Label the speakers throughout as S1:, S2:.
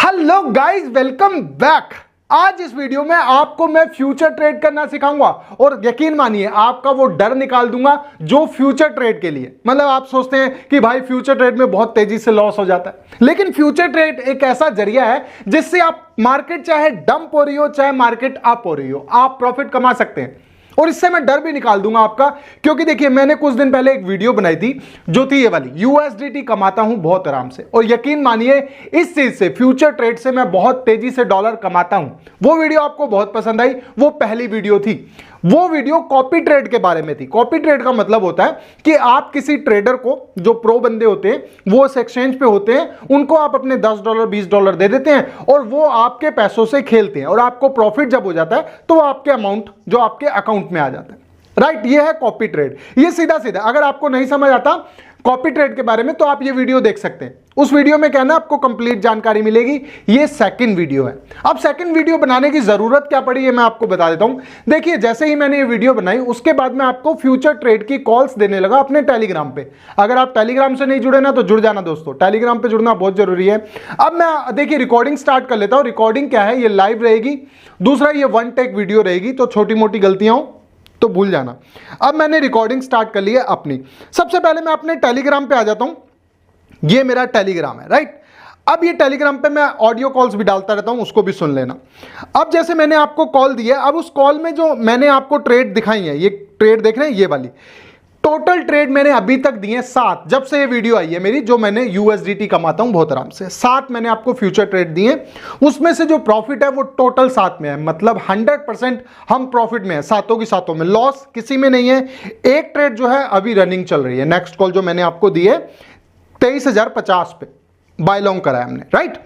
S1: Hello guys, welcome back. आज इस video में आपको मैं फ्यूचर ट्रेड करना सिखाऊंगा और यकीन मानिए आपका वो डर निकाल दूंगा जो फ्यूचर ट्रेड के लिए मतलब आप सोचते हैं कि भाई फ्यूचर ट्रेड में बहुत तेजी से लॉस हो जाता है, लेकिन फ्यूचर ट्रेड एक ऐसा जरिया है जिससे आप मार्केट चाहे डंप हो रही हो चाहे मार्केट अप हो रही हो, आप प्रॉफिट कमा सकते हैं। और इससे मैं डर भी निकाल दूंगा आपका, क्योंकि देखिए मैंने कुछ दिन पहले एक वीडियो बनाई थी जो थी ये वाली, यूएसडीटी कमाता हूं बहुत आराम से। और यकीन मानिए इस चीज से, फ्यूचर ट्रेड से मैं बहुत तेजी से डॉलर कमाता हूं। वो वीडियो आपको बहुत पसंद आई, वो पहली वीडियो थी। वो वीडियो कॉपी ट्रेड के बारे में थी। कॉपी ट्रेड का मतलब होता है कि आप किसी ट्रेडर को, जो प्रो बंदे होते हैं वो उस एक्सचेंज पे होते हैं, उनको आप अपने $10 $20 दे देते हैं और वो आपके पैसों से खेलते हैं और आपको प्रॉफिट जब हो जाता है तो आपके अमाउंट जो आपके अकाउंट में आ जाता है। राइट, ये है कॉपी ट्रेड। ये सीधा सीधा, अगर आपको नहीं समझ आता कॉपी ट्रेड के बारे में तो आप ये वीडियो देख सकते हैं। उस वीडियो में क्या ना आपको कंप्लीट जानकारी मिलेगी। ये सेकंड वीडियो है। अब सेकंड वीडियो बनाने की जरूरत क्या पड़ी है मैं आपको बता देता हूं। देखिए जैसे ही मैंने ये वीडियो बनाई उसके बाद मैं आपको फ्यूचर ट्रेड की कॉल्स देने लगा अपने टेलीग्राम पे। अगर आप टेलीग्राम से नहीं जुड़े ना तो जुड़ जाना दोस्तों, टेलीग्राम पे जुड़ना बहुत जरूरी है। अब मैं देखिए रिकॉर्डिंग स्टार्ट कर लेता हूं। रिकॉर्डिंग क्या है, ये लाइव रहेगी। दूसरा ये वन टेक वीडियो रहेगी, तो छोटी मोटी गलतियां हो तो भूल जाना। अब मैंने रिकॉर्डिंग स्टार्ट कर ली है अपनी। सबसे पहले मैं अपने टेलीग्राम पे आ जाता हूं। ये मेरा टेलीग्राम है, राइट। अब ये टेलीग्राम पे मैं ऑडियो कॉल्स भी डालता रहता हूं, उसको भी सुन लेना। अब जैसे मैंने आपको कॉल दी है, अब उस कॉल में जो मैंने आपको ट्रेड दिखाई है, ये ट्रेड देख रहे हैं, ये वाली टोटल ट्रेड मैंने अभी तक दिए हैं 7। जब से ये वीडियो आई है मेरी, जो मैंने यूएसडीटी कमाता हूं बहुत आराम से, 7 मैंने आपको फ्यूचर ट्रेड दिए। उसमें से जो प्रॉफिट है वो टोटल 7 में है, मतलब 100% हम प्रॉफिट में है, सातों की सातों में, लॉस किसी में नहीं है। एक ट्रेड जो है अभी रनिंग चल रही है, नेक्स्ट कॉल जो मैंने आपको दी है 23,050 पे बाय लॉन्ग करा है हमने, राइट।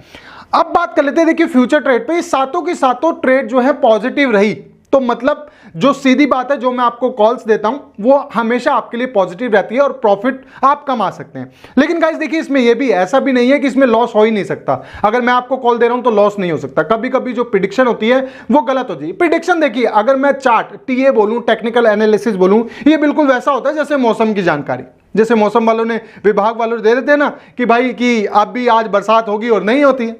S1: अब बात कर लेते हैं, देखिए फ्यूचर ट्रेड पे सातों की सातों ट्रेड जो है पॉजिटिव रही, तो मतलब जो सीधी बात है, जो मैं आपको कॉल्स देता हूं वो हमेशा आपके लिए पॉजिटिव रहती है और प्रॉफिट आप कमा सकते हैं। लेकिन गाइस देखिए इसमें ये भी, ऐसा भी नहीं है कि इसमें लॉस हो ही नहीं सकता। अगर मैं आपको कॉल दे रहा हूं तो लॉस नहीं हो सकता। कभी कभी जो प्रिडिक्शन होती है वो गलत होती है। प्रिडिक्शन देखिए, अगर मैं चार्ट टीए बोलूं, टेक्निकल एनालिसिस बोलूं, ये बिल्कुल वैसा होता है जैसे मौसम की जानकारी। जैसे मौसम वालों ने, विभाग वालों ने दे देते हैं ना कि भाई कि अब भी आज बरसात होगी, और नहीं होती है,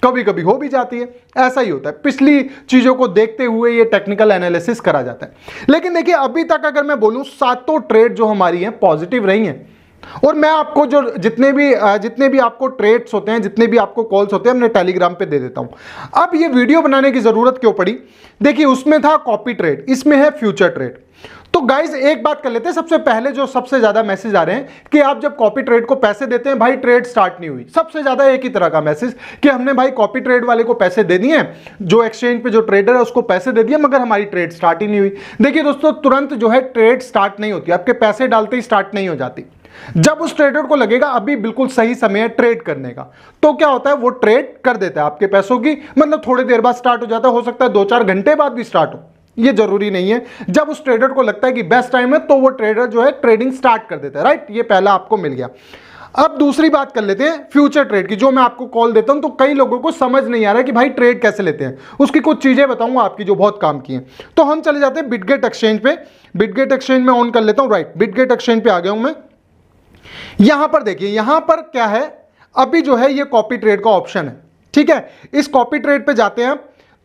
S1: कभी कभी हो भी जाती है। ऐसा ही होता है, पिछली चीजों को देखते हुए ये टेक्निकल एनालिसिस करा जाता है। लेकिन देखिए अभी तक अगर मैं बोलूं, सातों ट्रेड जो हमारी हैं पॉजिटिव रही हैं। और मैं आपको जो जितने भी आपको ट्रेड्स होते हैं, जितने भी आपको कॉल्स होते हैं, हमने टेलीग्राम पे दे देता हूं। अब ये वीडियो बनाने की जरूरत क्यों पड़ी, देखिए उसमें था कॉपी ट्रेड, इसमें है फ्यूचर ट्रेड। तो गाइज एक बात कर लेते हैं, सबसे पहले जो सबसे ज्यादा मैसेज आ रहे हैं कि आप जब कॉपी ट्रेड को पैसे देते हैं, भाई ट्रेड स्टार्ट नहीं हुई। सबसे ज्यादा एक ही तरह का मैसेज कि हमने भाई कॉपी ट्रेड वाले को पैसे दे दिए, जो एक्सचेंज पे जो ट्रेडर है उसको पैसे दे दिए, मगर हमारी ट्रेड स्टार्ट ही नहीं हुई। देखिए दोस्तों, तुरंत जो है ट्रेड स्टार्ट नहीं होती, आपके पैसे डालते ही स्टार्ट नहीं हो जाती। जब उस ट्रेडर को लगेगा अभी बिल्कुल सही समय है ट्रेड करने का, तो क्या होता है, वो ट्रेड कर देता है आपके पैसों की, मतलब थोड़ी देर बाद स्टार्ट हो जाता है, हो सकता है 2-4 घंटे बाद भी स्टार्ट हो, ये जरूरी नहीं है। जब उस ट्रेडर को लगता है कि बेस्ट टाइम है तो वो ट्रेडर जो है ट्रेडिंग स्टार्ट कर देता है, राइट। ये पहला आपको मिल गया। अब दूसरी बात कर लेते हैं फ्यूचर ट्रेड की, जो मैं आपको कॉल देता हूं तो कई लोगों को समझ नहीं आ रहा है कि भाई ट्रेड कैसे लेते हैं। उसकी कुछ चीजें बताऊंगा आपकी जो बहुत काम की हैं। तो हम चले जाते हैं बिटगेट एक्सचेंज पे। बिटगेट एक्सचेंज में ऑन कर लेता हूं, राइट। बिटगेट एक्सचेंज पे आ गया हूं मैं। यहां पर देखिए, यहां पर क्या है, अभी जो है ये कॉपी ट्रेड का ऑप्शन है, ठीक है। इस कॉपी ट्रेड पे जाते हैं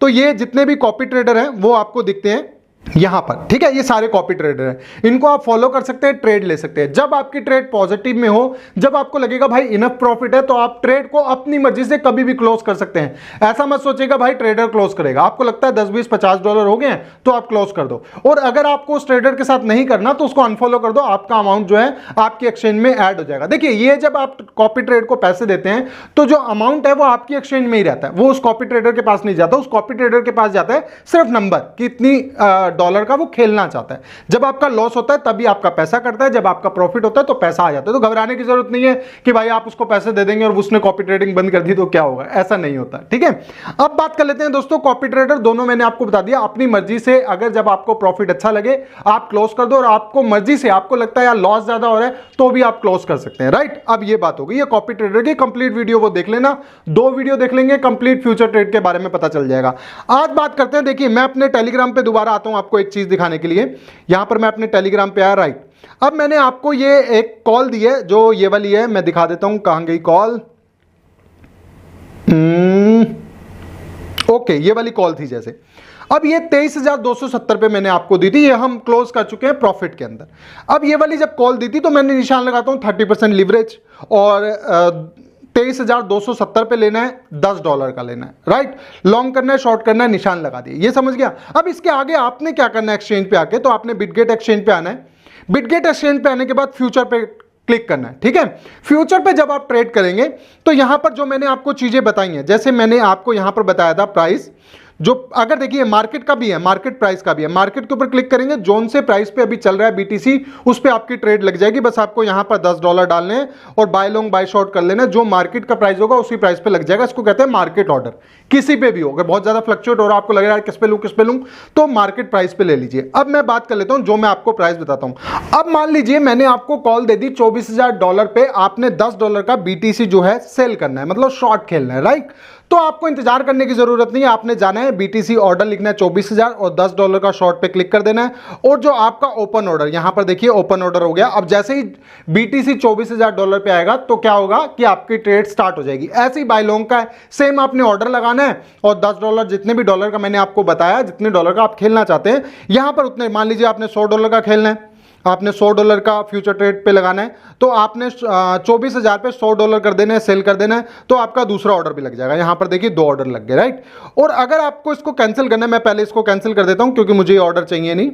S1: तो ये जितने भी कॉपी ट्रेडर हैं वो आपको दिखते हैं यहां पर, ठीक है। ये सारे कॉपी ट्रेडर हैं, इनको आप फॉलो कर सकते हैं, ट्रेड ले सकते हैं। जब आपकी ट्रेड पॉजिटिव में हो, जब आपको लगेगा भाई इनफ प्रॉफिट है, तो आप ट्रेड को अपनी मर्जी से कभी भी क्लोज कर सकते हैं। ऐसा मत सोचिएगा भाई ट्रेडर क्लोज करेगा। आपको लगता है 10 20 $50 हो गए हैं तो आप क्लोज कर दो, और अगर आपको उस ट्रेडर के साथ नहीं करना तो उसको अनफॉलो कर दो, आपका अमाउंट जो है आपकी एक्सचेंज में ऐड हो जाएगा। देखिए ये जब आप कॉपी ट्रेड को पैसे देते हैं तो जो अमाउंट है वो आपकी एक्सचेंज में ही रहता है, वो उस कॉपी ट्रेडर के पास नहीं जाता। उस कॉपी ट्रेडर के पास जाता है सिर्फ नंबर कि इतनी डॉलर का वो खेलना चाहता है। जब आपका लॉस होता है तभी आपका पैसा करता है, जब आपका प्रॉफिट होता है तो पैसा आ जाता है। तो घबराने की जरूरत नहीं है कि भाई आप उसको पैसे दे देंगे और उसने कॉपी ट्रेडिंग बंद कर दी तो क्या होगा, ऐसा नहीं होता, ठीक है। अब बात कर लेते हैं दोस्तों कॉपी ट्रेडर, दोनों मैंने आपको बता दिया। अपनी मर्जी से, अगर जब आपको प्रॉफिट अच्छा लगे आप क्लोज कर दो, और आपको मर्जी से, आपको लगता है यार लॉस ज्यादा हो रहा है तो भी आप क्लोज कर सकते हैं, राइट। अब ये बात होगी, ये कॉपी ट्रेडर की कंप्लीट वीडियो वो देख लेना, 2 वीडियो देख लेंगे, कंप्लीट फ्यूचर ट्रेड के बारे में पता चल जाएगा। आज बात करते हैं, देखिए मैं अपने टेलीग्राम पे दोबारा आता हूं आपको एक चीज दिखाने के लिए। यहां पर मैं अपने टेलीग्राम पे आया, राइट। अब मैंने आपको ये एक कॉल दी है जो ये वाली है, मैं दिखा देता हूं कहां गई कॉल। ओके, ये वाली कॉल थी जैसे। अब ये 23,270 पे मैंने आपको दी थी, ये हम क्लोज कर चुके हैं प्रॉफिट के अंदर। अब ये वाली जब कॉल दी थी तो मैंने निशान लगाता हूं 30% लिवरेज, और 23,270 पे लेना है, $10 का लेना है, राइट। लॉन्ग करना है, शॉर्ट करना है, निशान लगा दिए, ये समझ गया। अब इसके आगे आपने क्या करना है, एक्सचेंज पे आके तो आपने बिटगेट एक्सचेंज पे आना है। बिटगेट एक्सचेंज पे आने के बाद फ्यूचर पे क्लिक करना है, ठीक है। फ्यूचर पे जब आप ट्रेड करेंगे तो यहां पर जो मैंने आपको चीजें बताई हैं, जैसे मैंने आपको यहां पर बताया था प्राइस, जो अगर देखिए मार्केट का भी है, मार्केट प्राइस का भी है, मार्केट के ऊपर क्लिक करेंगे, जोन से प्राइस पे अभी चल रहा है बीटीसी, उस पे आपकी ट्रेड लग जाएगी। बस आपको यहां पर $10 डालने हैं और बाय लॉन्ग बाय शॉर्ट कर लेना है, जो मार्केट का प्राइस होगा उसी प्राइस पे लग जाएगा। इसको कहते हैं मार्केट ऑर्डर। किसी पे भी होगा, बहुत ज्यादा फ्लक्चुएट हो रहा है, आपको लग रहा है किस पे लूं, तो मार्केट प्राइस पे ले लीजिए। अब मैं बात कर लेता हूं, जो मैं आपको प्राइस बताता हूं। अब मान लीजिए मैंने आपको कॉल दे दी $24,000 पे, आपने $10 का बीटीसी जो है सेल करना है, मतलब शॉर्ट खेलना है, राइट। तो आपको इंतजार करने की जरूरत नहीं है, आपने जाना है बीटीसी ऑर्डर लिखना है 24,000 और $10 का शॉर्ट पे क्लिक कर देना है। और जो आपका ओपन ऑर्डर, यहां पर देखिए ओपन ऑर्डर हो गया। अब जैसे ही बीटीसी $24,000 पे आएगा तो क्या होगा कि आपकी ट्रेड स्टार्ट हो जाएगी। ऐसे ही बाय लॉन्ग का है, सेम आपने ऑर्डर लगाना है और $10 जितने भी डॉलर का मैंने आपको बताया, जितने डॉलर का आप खेलना चाहते हैं यहां पर उतने, मान लीजिए आपने $100 का खेलना है, आपने $100 का फ्यूचर ट्रेड पे लगाना है, तो आपने 24,000 पे $100 कर देना है, सेल कर देना है, तो आपका दूसरा ऑर्डर भी लग जाएगा। यहां पर देखिए 2 ऑर्डर लग गए, राइट। और अगर आपको इसको कैंसिल करना है, मैं पहले इसको कैंसिल कर देता हूं क्योंकि मुझे ये ऑर्डर चाहिए नहीं,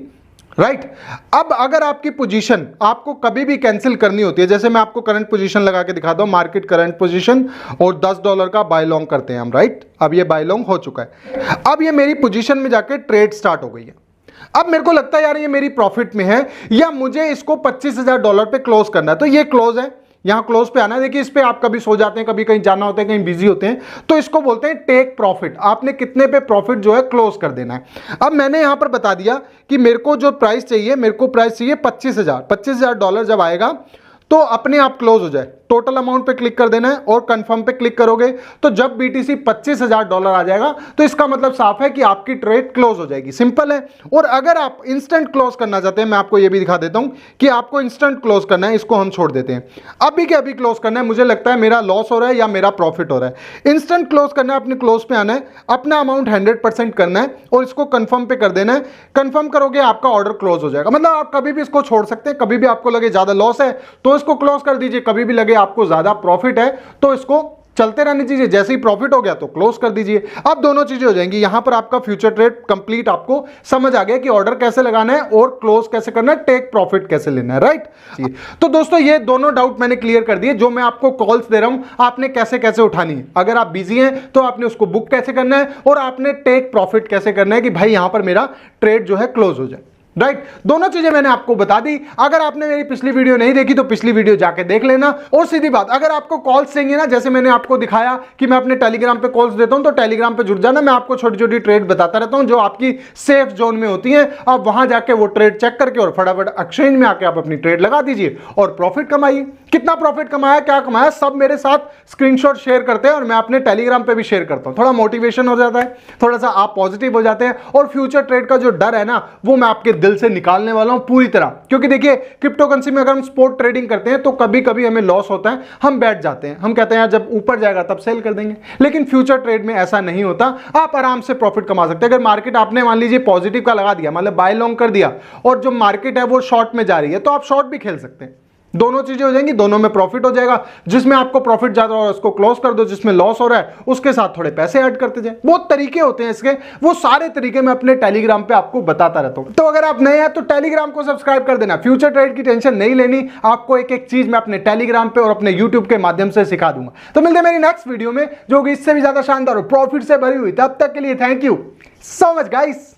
S1: राइट। अब अगर आपकी पोजीशन आपको कभी भी कैंसिल करनी होती है, जैसे मैं आपको करंट पोजीशन लगा के दिखाता हूं, मार्केट करंट पोजीशन, और $10 का बाय लॉन्ग करते हैं हम, राइट। अब ये बाय लॉन्ग हो चुका है। अब ये मेरी पोजीशन में जाके ट्रेड स्टार्ट हो गई है। अब मेरे को लगता है यार ये मेरी प्रॉफिट में है, या मुझे इसको $25,000 पे क्लोज करना है, तो ये क्लोज है, यहां क्लोज पे आना है। देखिए इस पे आप कभी सो जाते हैं, कभी कहीं जाना होता है, कहीं बिजी होते हैं, तो इसको बोलते हैं टेक प्रॉफिट। आपने कितने पे प्रॉफिट जो है क्लोज कर देना है। अब मैंने यहां पर बता दिया कि मेरे को जो प्राइस चाहिए, मेरे को प्राइस चाहिए $25,000 जब आएगा तो अपने आप क्लोज हो जाए। टोटल अमाउंट पे क्लिक कर देना है और कंफर्म पे क्लिक करोगे तो जब बीटीसी $25,000 आ जाएगा तो इसका मतलब साफ है कि आपकी ट्रेड क्लोज हो जाएगी। सिंपल है। और अगर आप इंस्टेंट क्लोज करना चाहते हैं, मैं आपको ये भी दिखा देता हूं कि आपको इंस्टेंट क्लोज करना है, इसको हम छोड़ देते हैं। अभी के अभी क्लोज करना है, मुझे लगता है मेरा लॉस हो रहा है या मेरा प्रॉफिट हो रहा है। इंस्टेंट क्लोज करना है, अपने क्लोज पे आना है, अपना अमाउंट 100% करना है और इसको कंफर्म पे कर देना है। कंफर्म करोगे आपका ऑर्डर क्लोज हो जाएगा। मतलब आप कभी भी इसको छोड़ सकते हैं, कभी भी आपको लगे ज्यादा लॉस है तो इसको क्लोज कर दीजिए, कभी भी लगे आपको ज्यादा प्रॉफिट है तो इसको चलते रहने दीजिए, जैसे ही प्रॉफिट हो गया तो क्लोज कर दीजिए। अब दोनों चीजें हो जाएंगी। यहां पर आपका फ्यूचर ट्रेड कंप्लीट आपको समझ आ गया कि ऑर्डर कैसे लगाना है और क्लोज कैसे करना है, टेक प्रॉफिट कैसे लेना है, राइट। तो दोस्तों ये दोनों डाउट मैंने क्लियर कर दिए। जो मैं आपको कॉल्स दे रहा हूं आपने कैसे कैसे उठानी है, अगर आप बिजी हैं तो आपने उसको बुक कैसे करना है और आपने टेक प्रॉफिट कैसे करना है कि भाई यहां पर मेरा ट्रेड जो है क्लोज हो जाए, राइट। दोनों चीजें मैंने आपको बता दी। अगर आपने मेरी पिछली वीडियो नहीं देखी तो पिछली वीडियो जाके देख लेना। और सीधी बात, अगर आपको कॉल्स चाहिए ना, जैसे मैंने आपको दिखाया कि मैं अपने टेलीग्राम पे कॉल्स देता हूं, तो टेलीग्राम पे जुड़ जाना। मैं आपको छोटी छोटी ट्रेड बताता रहता हूं जो आपकी सेफ जोन में होती हैं। आप वहां जाके वो ट्रेड चेक करके और फटाफट एक्सचेंज में आके आप अपनी ट्रेड लगा दीजिए और प्रॉफिट कमाइए। कितना प्रॉफिट कमाया, क्या कमाया, सब मेरे साथ स्क्रीनशॉट शेयर करते हैं और मैं अपने टेलीग्राम पे भी शेयर करता हूं। थोड़ा मोटिवेशन हो जाता है, थोड़ा सा आप पॉजिटिव हो जाते हैं और फ्यूचर ट्रेड का जो डर है ना वो मैं आपके दिल से निकालने वाला हूं पूरी तरह। क्योंकि देखिए क्रिप्टो करेंसी में अगर हम स्पॉट ट्रेडिंग करते हैं तो कभी कभी हमें लॉस होता है, हम बैठ जाते हैं, हम कहते हैं यार जब ऊपर जाएगा तब सेल कर देंगे। लेकिन फ्यूचर ट्रेड में ऐसा नहीं होता, आप आराम से प्रॉफिट कमा सकते हैं। अगर मार्केट आपने मान लीजिए पॉजिटिव का लगा दिया, मतलब बाय लॉन्ग कर दिया और जो मार्केट है वो शॉर्ट में जा रही है तो आप शॉर्ट भी खेल सकते हैं। दोनों चीजें हो जाएंगी, दोनों में प्रॉफिट हो जाएगा। जिसमें आपको प्रॉफिट ज्यादा हो रहा है उसको क्लोज कर दो, जिसमें लॉस हो रहा है उसके साथ थोड़े पैसे ऐड करते जाए। बहुत तरीके होते हैं इसके, वो सारे तरीके मैं अपने टेलीग्राम पे आपको बताता रहता हूं। तो अगर आप नए हैं तो टेलीग्राम को सब्सक्राइब कर देना। फ्यूचर ट्रेड की टेंशन नहीं लेनी, आपको एक एक चीज मैं अपने टेलीग्राम पे और अपने यूट्यूब के माध्यम से सिखा दूंगा। तो मिलते हैं मेरी नेक्स्ट वीडियो में जो कि इससे भी ज्यादा शानदार और प्रॉफिट से भरी हुई। तब तक के लिए thank you so much guys.